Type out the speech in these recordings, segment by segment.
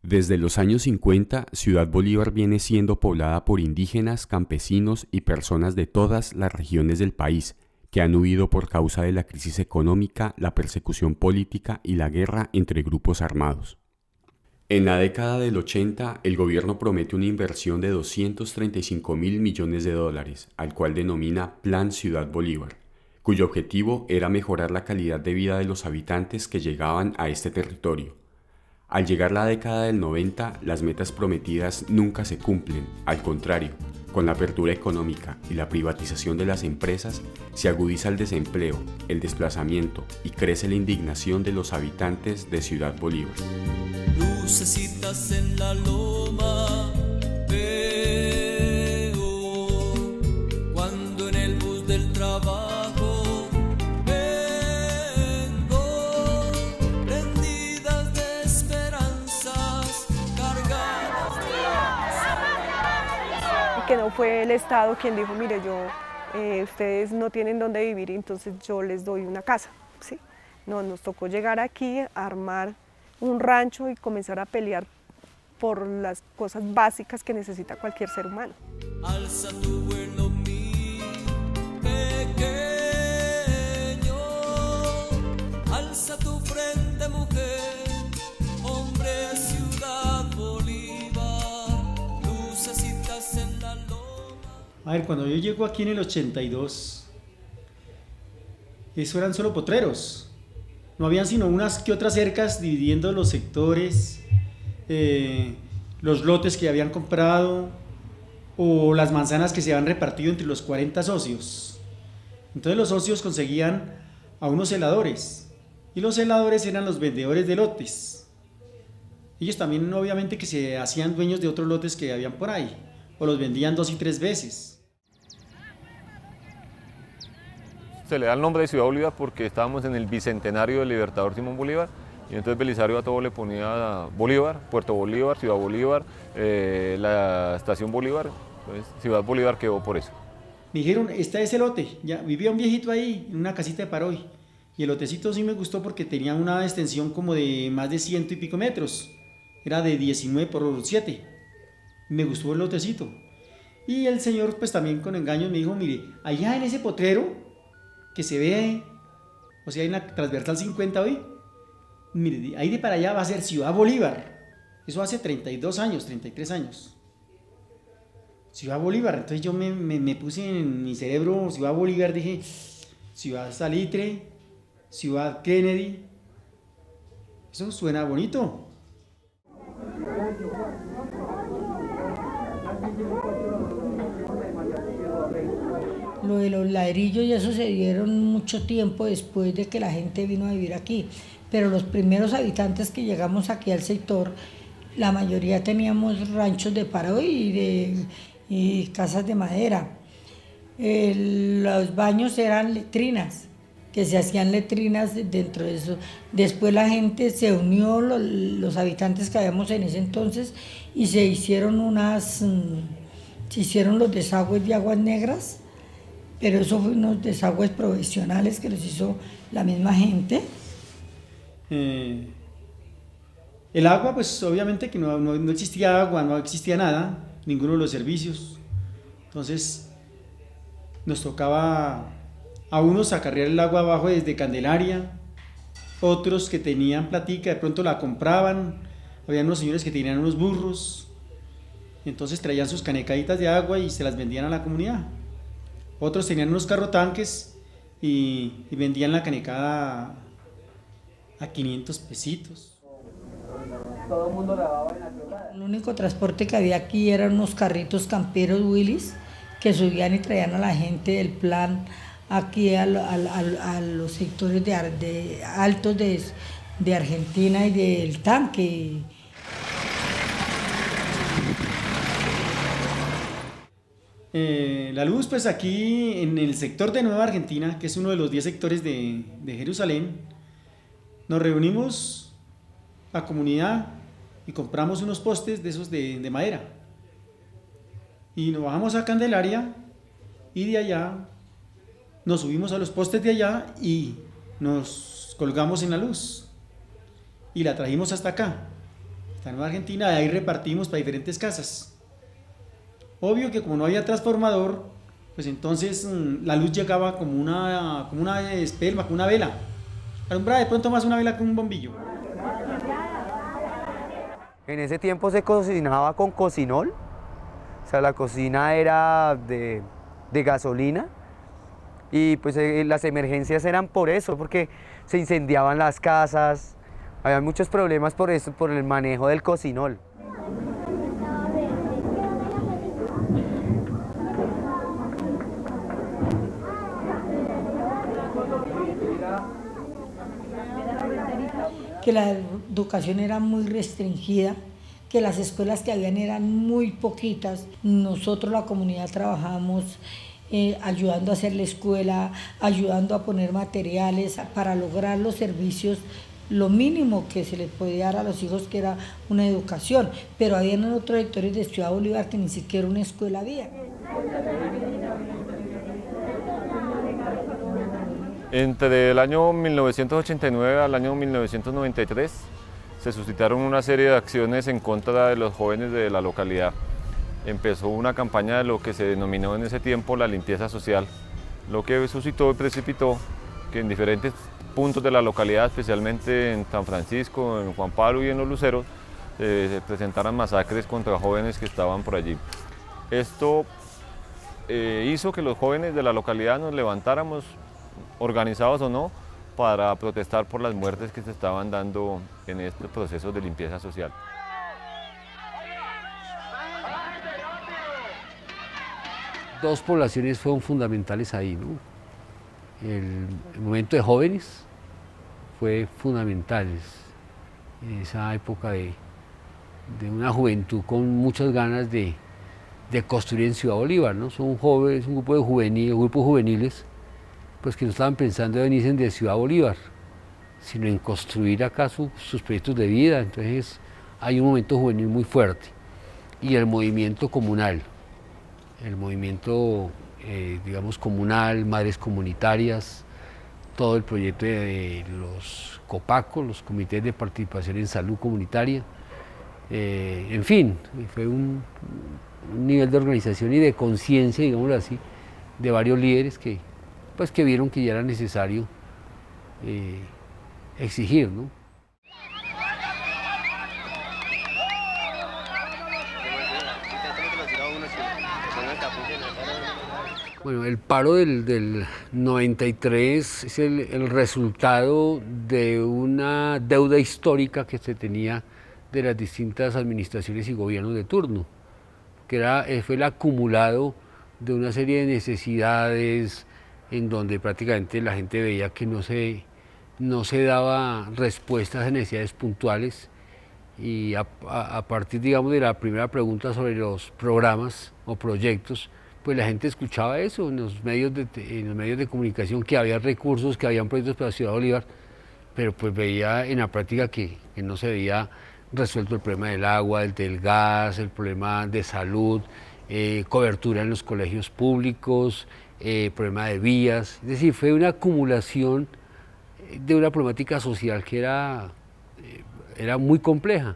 Desde los años 50, Ciudad Bolívar viene siendo poblada por indígenas, campesinos y personas de todas las regiones del país, que han huido por causa de la crisis económica, la persecución política y la guerra entre grupos armados. En la década del 80, el gobierno promete una inversión de 235.000 millones de dólares, al cual denomina Plan Ciudad Bolívar, cuyo objetivo era mejorar la calidad de vida de los habitantes que llegaban a este territorio. Al llegar la década del 90, las metas prometidas nunca se cumplen, al contrario, con la apertura económica y la privatización de las empresas, se agudiza el desempleo, el desplazamiento y crece la indignación de los habitantes de Ciudad Bolívar. Lucecitas en la loma, veo cuando en el bus del trabajo vengo, prendidas de esperanzas, cargadas de... Y que no fue el Estado quien dijo, mire, ustedes no tienen dónde vivir, entonces yo les doy una casa, ¿sí? No, nos tocó llegar aquí, armar un rancho y comenzar a pelear por las cosas básicas que necesita cualquier ser humano. Alza tu vuelo, mi pequeño, alza tu frente, mujer, hombre, Ciudad Bolívar, lucecitas en la loma. A ver, cuando yo llego aquí en el 82, eso eran solo potreros. No habían sino unas que otras cercas dividiendo los sectores, los lotes que habían comprado o las manzanas que se habían repartido entre los 40 socios. Entonces los socios conseguían a unos celadores y los celadores eran los vendedores de lotes. Ellos también obviamente que se hacían dueños de otros lotes que habían por ahí o los vendían 2 y 3 veces. Se le da el nombre de Ciudad Bolívar porque estábamos en el bicentenario del Libertador Simón Bolívar y entonces Belisario a todo le ponía Bolívar, Puerto Bolívar, Ciudad Bolívar, la estación Bolívar, entonces Ciudad Bolívar quedó por eso. Me dijeron, este es el lote, ya vivía un viejito ahí en una casita de Paroy y el lotecito sí me gustó porque tenía una extensión como de más de 100 y pico metros, era de 19 por 7, me gustó el lotecito y el señor pues también con engaños me dijo, mire, allá en ese potrero que se ve, o sea, en la transversal 50 hoy, mire, ahí de para allá va a ser Ciudad Bolívar. Eso hace 32 años, 33 años. Ciudad Bolívar, entonces yo me puse en mi cerebro Ciudad Bolívar, dije, Ciudad Salitre, Ciudad Kennedy. Eso suena bonito. Lo de los ladrillos y eso se dieron mucho tiempo después de que la gente vino a vivir aquí, pero los primeros habitantes que llegamos aquí al sector, la mayoría teníamos ranchos de paro y casas de madera. Los baños eran letrinas, que se hacían letrinas dentro de eso. Después la gente se unió, los habitantes que habíamos en ese entonces, y se hicieron los desagües de aguas negras, pero eso fue unos desagües profesionales que los hizo la misma gente. El agua, pues obviamente que no existía agua, no existía nada, ninguno de los servicios. Entonces nos tocaba a unos acarrear el agua abajo desde Candelaria, otros que tenían platica de pronto la compraban, había unos señores que tenían unos burros, entonces traían sus canecaditas de agua y se las vendían a la comunidad. Otros tenían unos carrotanques y vendían la canecada a 500 pesitos. Todo el mundo lavaba en la ciudad. El único transporte que había aquí eran unos carritos camperos Willys que subían y traían a la gente del plan aquí a los sectores altos de Argentina y del tanque. La luz, pues aquí en el sector de Nueva Argentina, que es uno de los 10 sectores de Jerusalén, nos reunimos la comunidad y compramos unos postes de esos de madera y nos bajamos a Candelaria y de allá nos subimos a los postes de allá y nos colgamos en la luz y la trajimos hasta acá, la Nueva Argentina, de ahí repartimos para diferentes casas. Obvio que como no había transformador, pues entonces la luz llegaba como una espelma, como una vela. Alumbraba de pronto más una vela que un bombillo. En ese tiempo se cocinaba con cocinol, o sea, la cocina era de gasolina y pues las emergencias eran por eso, porque se incendiaban las casas, había muchos problemas por eso, por el manejo del cocinol. Que la educación era muy restringida, que las escuelas que habían eran muy poquitas. Nosotros, la comunidad, trabajábamos ayudando a hacer la escuela, ayudando a poner materiales para lograr los servicios, lo mínimo que se les podía dar a los hijos, que era una educación, pero había en otros sectores de Ciudad Bolívar que ni siquiera una escuela había. Entre el año 1989 al año 1993 se suscitaron una serie de acciones en contra de los jóvenes de la localidad. Empezó una campaña de lo que se denominó en ese tiempo la limpieza social, lo que suscitó y precipitó que en diferentes puntos de la localidad, especialmente en San Francisco, en Juan Pablo y en Los Luceros, se presentaran masacres contra jóvenes que estaban por allí. Esto hizo que los jóvenes de la localidad nos levantáramos, organizados o no, para protestar por las muertes que se estaban dando en estos procesos de limpieza social. Dos poblaciones fueron fundamentales ahí, ¿no? El momento de jóvenes fue fundamental en esa época de una juventud con muchas ganas de construir en Ciudad Bolívar, ¿no? Son jóvenes, un grupo de grupos juveniles, pues que no estaban pensando en venirse de Ciudad Bolívar, sino en construir acá sus proyectos de vida. Entonces hay un momento juvenil muy fuerte. Y el movimiento comunal, el movimiento, digamos, comunal, madres comunitarias, todo el proyecto de los COPACO, los comités de participación en salud comunitaria, en fin, fue un nivel de organización y de conciencia, digámoslo así, de varios líderes que vieron que ya era necesario exigir, ¿no? Bueno, el paro del 93 es el resultado de una deuda histórica que se tenía de las distintas administraciones y gobiernos de turno, que fue el acumulado de una serie de necesidades en donde prácticamente la gente veía que no se daba respuestas a necesidades puntuales, y a partir, digamos, de la primera pregunta sobre los programas o proyectos, pues la gente escuchaba eso en los medios de comunicación, que había recursos, que habían proyectos para Ciudad Bolívar, pero pues veía en la práctica que no se veía resuelto el problema del agua, del gas, el problema de salud, cobertura en los colegios públicos, problema de vías. Es decir, fue una acumulación de una problemática social que era muy compleja.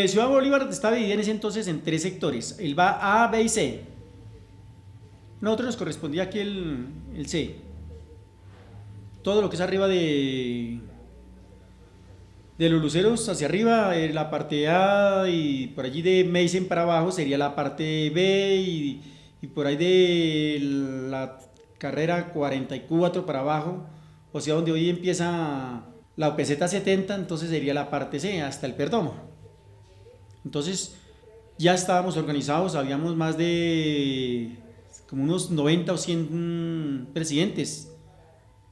Ciudad Bolívar está dividida en ese entonces en 3 sectores, el A, B y C. Nosotros nos correspondía aquí el C. Todo lo que es arriba de Los Luceros hacia arriba, la parte A, y por allí de Meisen para abajo sería la parte B, y por ahí de la carrera 44 para abajo, o sea, donde hoy empieza la OPZ 70, entonces sería la parte C hasta el Perdomo. Entonces ya estábamos organizados, habíamos más de como unos 90 o 100 presidentes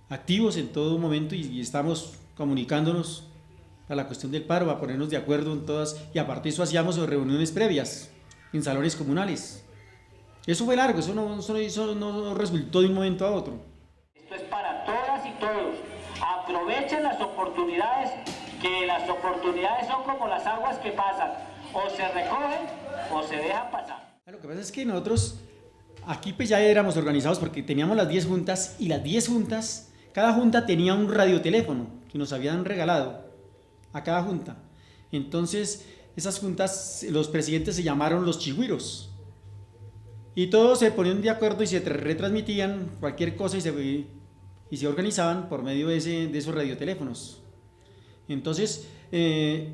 activos en todo momento, y estamos comunicándonos a la cuestión del paro, a ponernos de acuerdo en todas, y aparte de eso hacíamos reuniones previas en salones comunales. Eso fue largo, eso no resultó de un momento a otro. Esto es para todas y todos. Aprovechen las oportunidades que las oportunidades son como las aguas que pasan, o se recogen o se dejan pasar. Lo que pasa es que nosotros aquí pues ya éramos organizados porque teníamos las 10 juntas y las 10 juntas, cada junta tenía un radioteléfono que nos habían regalado a cada junta. Entonces esas juntas, los presidentes se llamaron los chigüiros y todos se ponían de acuerdo y se retransmitían cualquier cosa y se organizaban por medio de esos radioteléfonos. Entonces,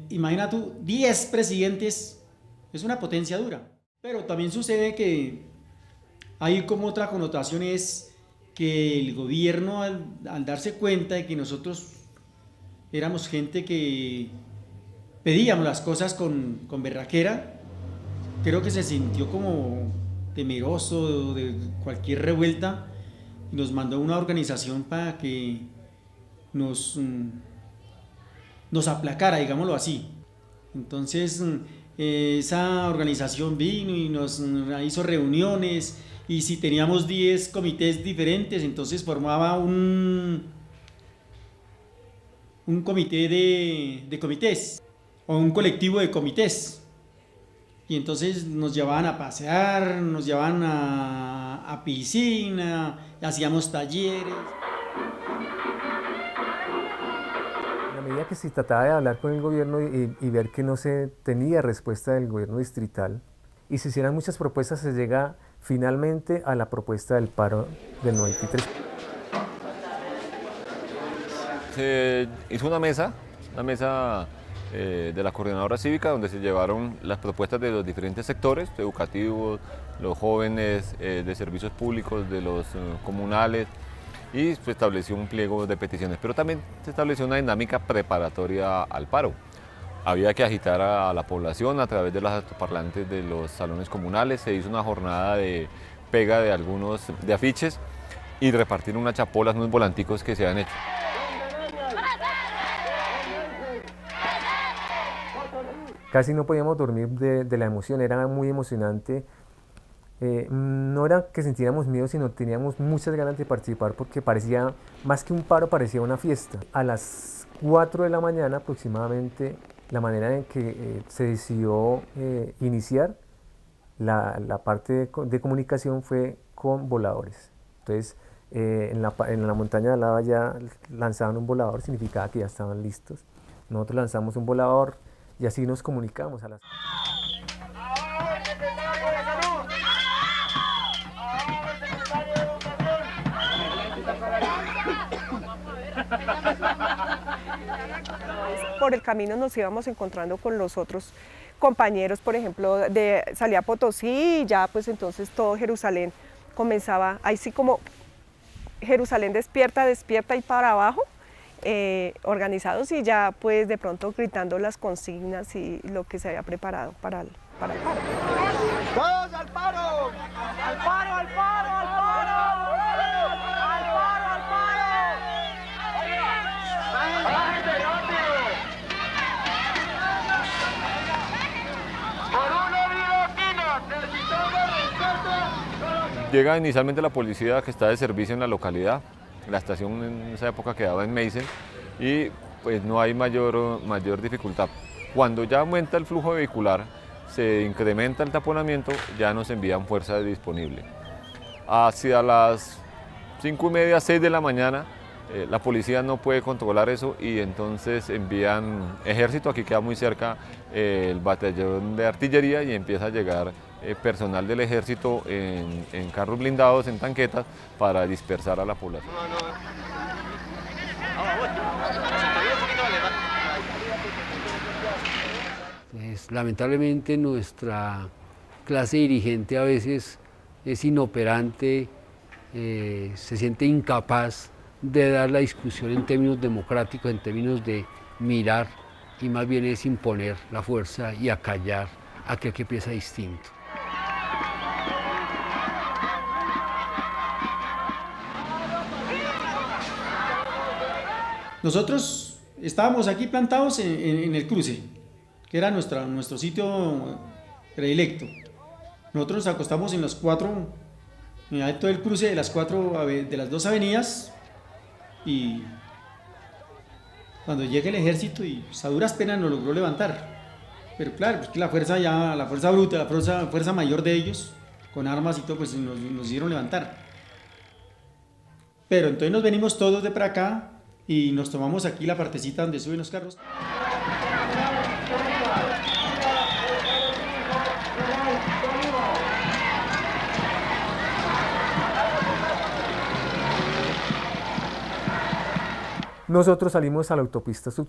imagina tú, 10 presidentes, es una potencia dura. Pero también sucede que hay como otra connotación, es que el gobierno al darse cuenta de que nosotros éramos gente que pedíamos las cosas con berraquera, creo que se sintió como temeroso de cualquier revuelta y nos mandó una organización para que nos aplacara, digámoslo así. Entonces esa organización vino y nos hizo reuniones, y si teníamos 10 comités diferentes, entonces formaba un comité de comités o un colectivo de comités, y entonces nos llevaban a pasear, nos llevaban a piscina, hacíamos talleres. A medida que se trataba de hablar con el gobierno y ver que no se tenía respuesta del gobierno distrital y se hicieran muchas propuestas, se llega finalmente a la propuesta del paro del 93. Se hizo una mesa de la coordinadora cívica donde se llevaron las propuestas de los diferentes sectores educativos, los jóvenes, de servicios públicos, de los comunales, y se estableció un pliego de peticiones, pero también se estableció una dinámica preparatoria al paro. Había que agitar a la población a través de los altoparlantes de los salones comunales, se hizo una jornada de pega de algunos de afiches y repartir unas chapolas, unos volanticos que se han hecho. Casi no podíamos dormir de la emoción, era muy emocionante. No era que sintiéramos miedo, sino teníamos muchas ganas de participar porque parecía, más que un paro, parecía una fiesta. A las 4 de la mañana aproximadamente, la manera en que se decidió iniciar la parte de comunicación fue con voladores. Entonces, en la montaña de al lado ya lanzaban un volador, significaba que ya estaban listos. Nosotros lanzamos un volador y así nos comunicamos a las... Por el camino nos íbamos encontrando con los otros compañeros, por ejemplo, salía Potosí y ya pues entonces todo Jerusalén comenzaba, ahí sí como Jerusalén despierta y para abajo, organizados y ya pues de pronto gritando las consignas y lo que se había preparado para el paro. ¡Todos al paro! ¡Al paro, al paro, al paro! ¡Al paro, al paro! ¡Bájense rápido! ¡Por una vida fina! ¡Necesitamos respeto! Llega inicialmente la policía que está de servicio en la localidad. La estación en esa época quedaba en Meissen y pues no hay mayor dificultad. Cuando ya aumenta el flujo vehicular, se incrementa el taponamiento, ya nos envían fuerza disponible. Hacia las 5:30, 6 de la mañana, la policía no puede controlar eso y entonces envían ejército, aquí queda muy cerca el batallón de artillería y empieza a llegar personal del ejército en carros blindados, en tanquetas, para dispersar a la población. Pues, lamentablemente nuestra clase dirigente a veces es inoperante, se siente incapaz de dar la discusión en términos democráticos, en términos de mirar, y más bien es imponer la fuerza y acallar a aquel que piensa distinto. Nosotros estábamos aquí plantados en el cruce, que era nuestro sitio predilecto. Nosotros nos acostamos en los 4, en el alto del cruce de las 2 avenidas y cuando llega el ejército y pues, a duras penas nos logró levantar. Pero claro, pues que la fuerza bruta, la fuerza mayor de ellos, con armas y todo, pues nos hicieron levantar. Pero entonces nos venimos todos de para acá y nos tomamos aquí la partecita donde suben los carros. Nosotros salimos a la autopista sur,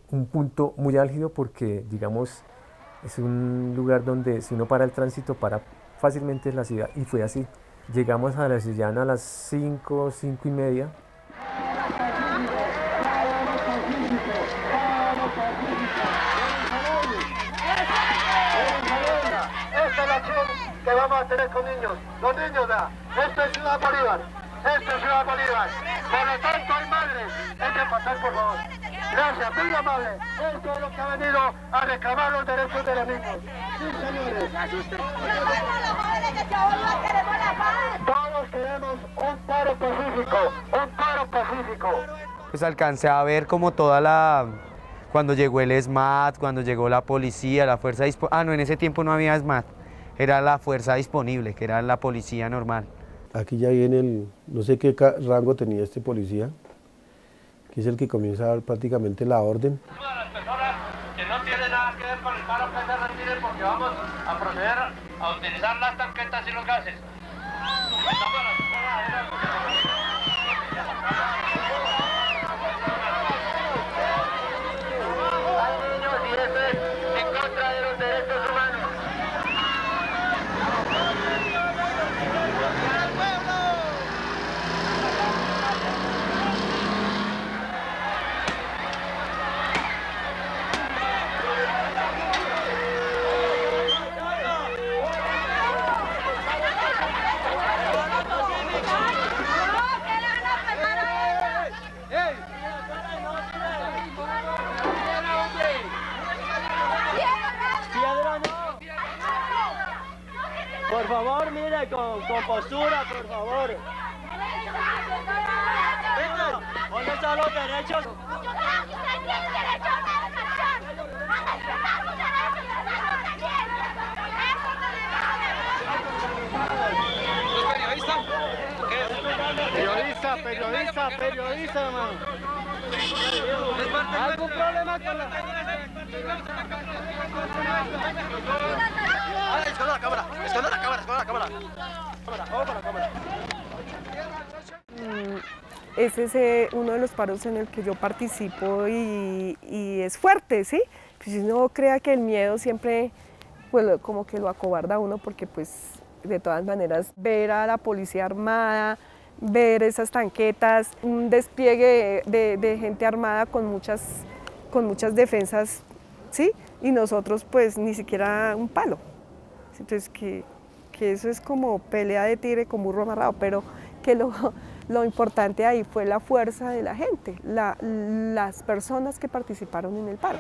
un punto muy álgido porque, digamos, es un lugar donde si uno para el tránsito, para fácilmente en la ciudad, y fue así. Llegamos a la ciudad a las 5, 5 y media. Esta es la acción que vamos a tener con niños. Los niños, vea, esto es Ciudad Bolívar. Esto es Ciudad Bolívar. Por lo tanto, hay madres. Dejen pasar, por favor. Gracias, muy amable. Esto es lo que ha venido a reclamar los derechos de los niños. Sí, señores. Todos queremos un paro pacífico. Un paro pacífico. Pues alcancé a ver como cuando llegó el SMAT, cuando llegó la policía, la fuerza disponible. No, en ese tiempo no había SMAT. Era la fuerza disponible, que era la policía normal. Aquí ya viene no sé qué rango tenía este policía, que es el que comienza a dar prácticamente la orden. Las personas que no tienen nada que ver con el paro que se retiren porque vamos a proceder a utilizar las tanquetas y los gases. Hay niños y eso es en contra de los derechos humanos. Por favor, mire, con postura, por favor. ¿Dónde están los derechos? Periodista, hermano. ¿Algún problema con la... Esconda la cámara. Ojo con la cámara. Ese es uno de los paros en el que yo participo y es fuerte, ¿sí? Pues no crea que el miedo siempre pues, como que lo acobarda a uno porque pues de todas maneras ver a la policía armada, ver esas tanquetas, un despliegue de gente armada con muchas defensas, ¿sí? Y nosotros pues ni siquiera un palo. Entonces que eso es como pelea de tigre con burro amarrado, pero que lo importante ahí fue la fuerza de la gente, las personas que participaron en el paro.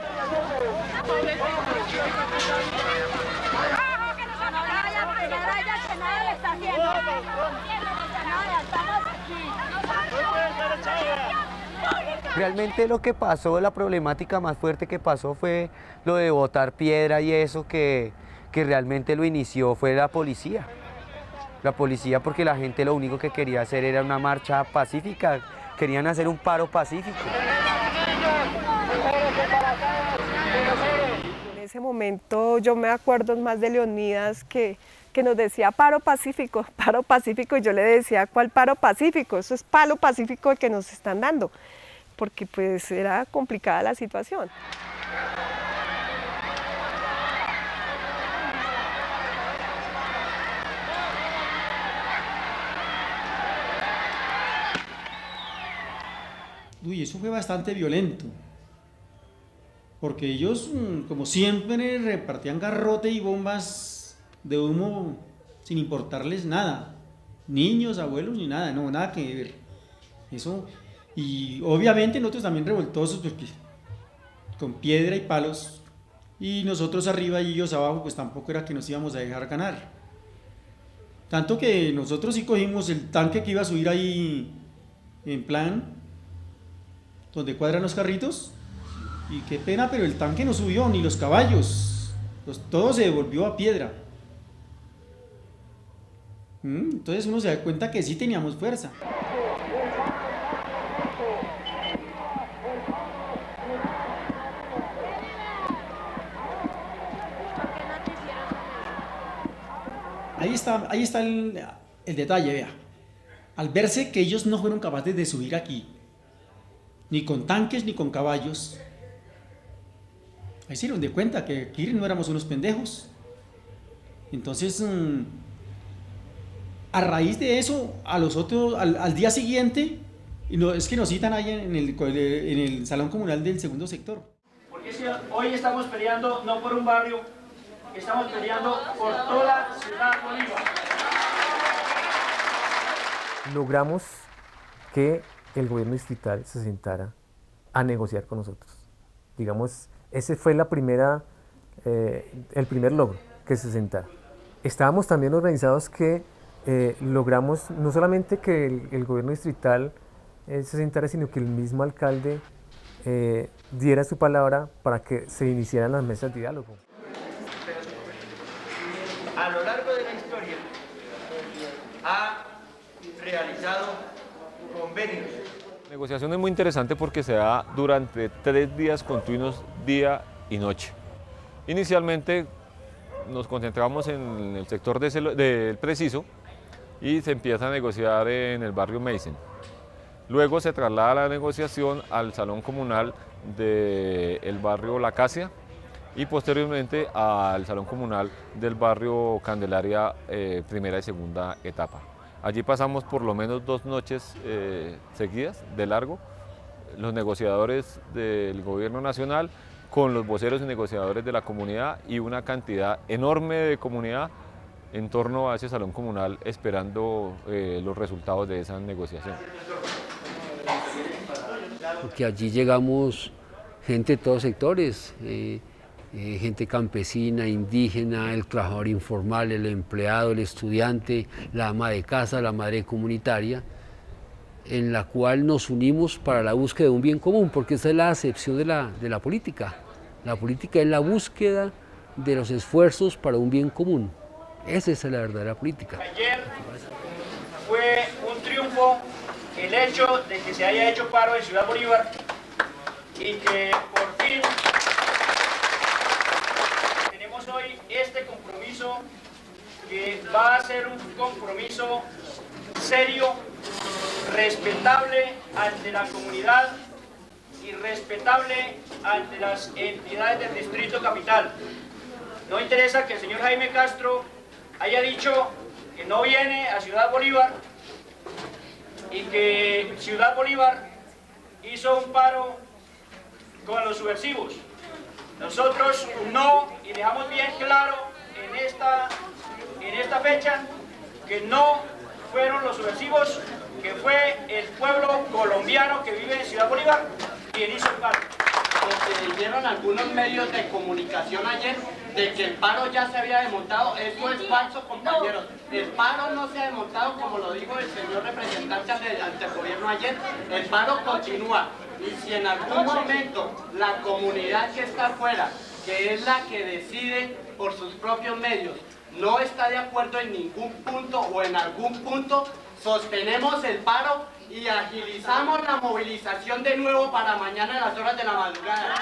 Realmente lo que pasó, la problemática más fuerte que pasó fue lo de botar piedra y eso que realmente lo inició fue la policía. La policía porque la gente lo único que quería hacer era una marcha pacífica, querían hacer un paro pacífico. En ese momento yo me acuerdo más de Leonidas que nos decía paro pacífico, y yo le decía, ¿cuál paro pacífico? Eso es palo pacífico que nos están dando, porque pues era complicada la situación. Uy, eso fue bastante violento, porque ellos, como siempre, repartían garrote y bombas de humo sin importarles nada, niños, abuelos, ni nada, no, nada que ver. Eso, y obviamente nosotros también revoltosos, porque con piedra y palos, y nosotros arriba y ellos abajo, pues tampoco era que nos íbamos a dejar ganar. Tanto que nosotros sí cogimos el tanque que iba a subir ahí en plan, donde cuadran los carritos, y qué pena, pero el tanque no subió, ni los caballos, todo se devolvió a piedra. Entonces uno se da cuenta que sí teníamos fuerza. Ahí está el detalle, vea. Al verse que ellos no fueron capaces de subir aquí, ni con tanques ni con caballos, ahí se dieron de cuenta que aquí no éramos unos pendejos. Entonces, a raíz de eso, al día siguiente, es que nos citan ahí en el Salón Comunal del segundo sector. Porque si hoy estamos peleando no por un barrio, estamos peleando por toda Ciudad Bolívar. Logramos que el gobierno distrital se sentara a negociar con nosotros. Digamos, ese fue el primer logro, que se sentara. Estábamos también organizados que logramos no solamente que el gobierno distrital se sentara, sino que el mismo alcalde diera su palabra para que se iniciaran las mesas de diálogo. A lo largo de la historia ha realizado convenios. La negociación es muy interesante porque se da durante 3 días continuos, día y noche. Inicialmente nos concentramos en el sector del Preciso y se empieza a negociar en el barrio Meissen. Luego se traslada la negociación al Salón Comunal del barrio La Acacia y posteriormente al Salón Comunal del barrio Candelaria, primera y segunda etapa. Allí pasamos por lo menos 2 noches seguidas de largo, los negociadores del gobierno nacional con los voceros y negociadores de la comunidad y una cantidad enorme de comunidad en torno a ese salón comunal esperando los resultados de esa negociación. Porque allí llegamos gente de todos sectores, gente campesina, indígena, el trabajador informal, el empleado, el estudiante, la ama de casa, la madre comunitaria, en la cual nos unimos para la búsqueda de un bien común, porque esa es la acepción de la política. La política es la búsqueda de los esfuerzos para un bien común. Esa es la verdadera política. Ayer fue un triunfo el hecho de que se haya hecho paro en Ciudad Bolívar y que por fin tenemos hoy este compromiso que va a ser un compromiso serio, respetable ante la comunidad y respetable ante las entidades del Distrito Capital. No interesa que el señor Jaime Castro haya dicho que no viene a Ciudad Bolívar y que Ciudad Bolívar hizo un paro con los subversivos. Nosotros no, y dejamos bien claro en esta fecha que no fueron los subversivos, que fue el pueblo colombiano que vive en Ciudad Bolívar quien hizo el paro. Lo que dijeron algunos medios de comunicación ayer de que el paro ya se había desmontado, eso es falso, compañeros. El paro no se ha desmontado como lo dijo el señor representante ante el gobierno ayer. El paro continúa y si en algún momento la comunidad que está afuera, que es la que decide por sus propios medios, no está de acuerdo en ningún punto o en algún punto, sostenemos el paro y agilizamos la movilización de nuevo para mañana a las horas de la madrugada.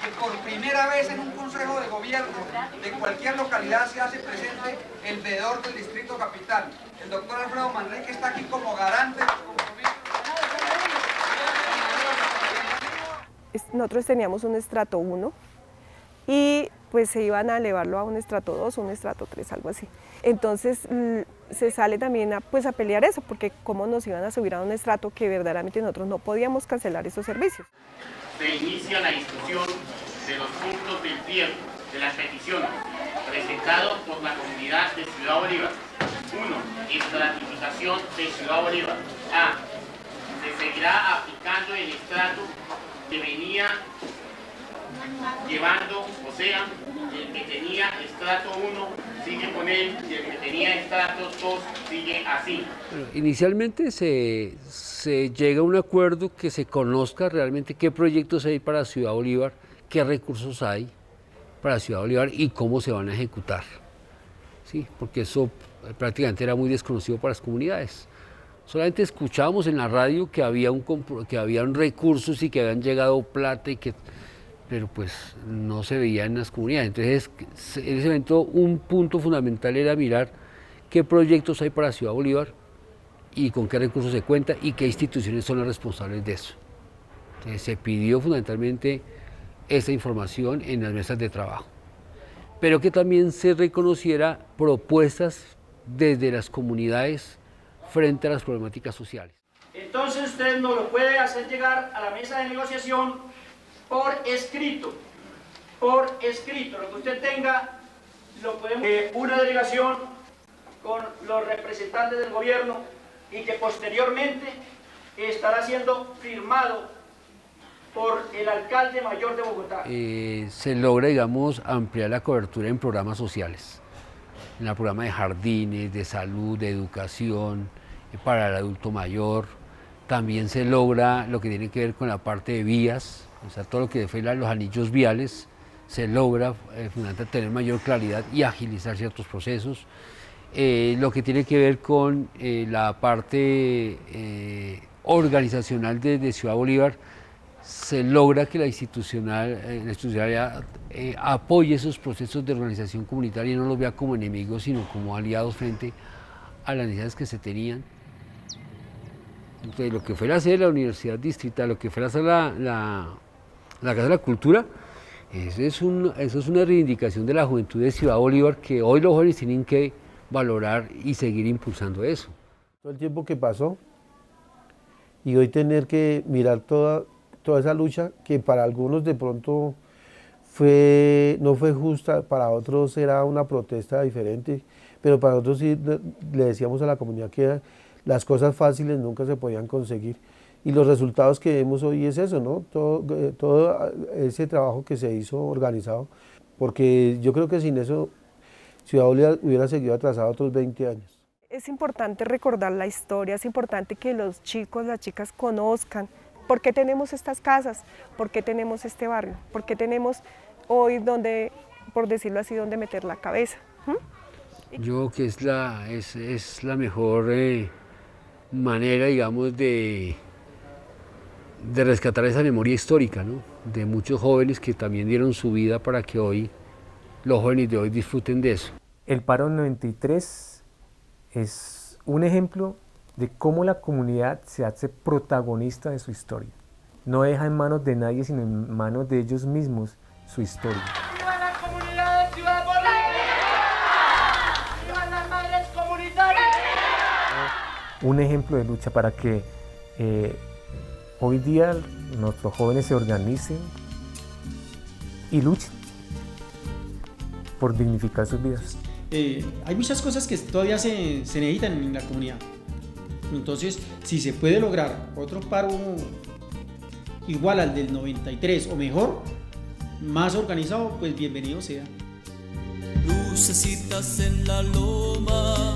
Que por primera vez en un consejo de gobierno de cualquier localidad se hace presente el veedor del Distrito Capital. El doctor Alfredo Manrique está aquí como garante de los compromisos. Nosotros teníamos un estrato 1 y pues se iban a elevarlo a un estrato 2, un estrato 3, algo así. Entonces se sale también a pelear eso, porque cómo nos iban a subir a un estrato que verdaderamente nosotros no podíamos cancelar esos servicios. Se inicia la discusión de los puntos del pliego de las peticiones presentados por la comunidad de Ciudad Bolívar. 1. Estratificación de Ciudad Bolívar. A. Se seguirá aplicando el estrato que venía llevando, o sea, el que tenía estrato 1 sigue con él y el que tenía estratos 2 sigue así. Bueno, inicialmente se llega a un acuerdo que se conozca realmente qué proyectos hay para Ciudad Bolívar, qué recursos hay para Ciudad Bolívar y cómo se van a ejecutar. ¿Sí? Porque eso prácticamente era muy desconocido para las comunidades. Solamente escuchábamos en la radio que habían recursos y que habían llegado plata, pero pues no se veía en las comunidades. Entonces, en ese momento un punto fundamental era mirar qué proyectos hay para Ciudad Bolívar y con qué recursos se cuenta y qué instituciones son las responsables de eso. Entonces, se pidió fundamentalmente esa información en las mesas de trabajo, pero que también se reconociera propuestas desde las comunidades frente a las problemáticas sociales. Entonces usted nos lo puede hacer llegar a la mesa de negociación por escrito, lo que usted tenga, lo podemos una delegación con los representantes del gobierno y que posteriormente estará siendo firmado por el alcalde mayor de Bogotá. Se logra, digamos, ampliar la cobertura en programas sociales, en el programa de jardines, de salud, de educación, para el adulto mayor. También se logra lo que tiene que ver con la parte de vías, o sea, todo lo que fue los anillos viales, se logra fundamentalmente tener mayor claridad y agilizar ciertos procesos. Lo que tiene que ver con la parte organizacional de Ciudad Bolívar, se logra que la institucionalidad apoye esos procesos de organización comunitaria y no los vea como enemigos, sino como aliados frente a las necesidades que se tenían. Entonces, lo que fuera a hacer la Universidad Distrital, lo que fuera a hacer la Casa de la Cultura, eso es una reivindicación de la juventud de Ciudad Bolívar que hoy los jóvenes tienen que valorar y seguir impulsando eso. Todo el tiempo que pasó y hoy tener que mirar toda esa lucha que para algunos de pronto no fue justa, para otros era una protesta diferente, pero para nosotros sí le decíamos a la comunidad que las cosas fáciles nunca se podían conseguir. Y los resultados que vemos hoy es eso, ¿no? Todo ese trabajo que se hizo organizado, porque yo creo que sin eso Ciudad Bolívar hubiera seguido atrasado otros 20 años. Es importante recordar la historia, es importante que los chicos, las chicas conozcan por qué tenemos estas casas, por qué tenemos este barrio, por qué tenemos hoy donde, por decirlo así, donde meter la cabeza. Yo creo que es la mejor manera, digamos, de rescatar esa memoria histórica, ¿no? De muchos jóvenes que también dieron su vida para que hoy los jóvenes de hoy disfruten de eso. El paro 93 es un ejemplo de cómo la comunidad se hace protagonista de su historia. No deja en manos de nadie, sino en manos de ellos mismos su historia. ¡Viva la comunidad de Ciudad Bolívar! ¡Viva las madres comunitarias! Un ejemplo de lucha para que hoy día nuestros jóvenes se organicen y luchen por dignificar sus vidas. Hay muchas cosas que todavía se necesitan en la comunidad. Entonces, si se puede lograr otro paro igual al del 93 o mejor, más organizado, pues bienvenido sea. Lucecitas en la loma.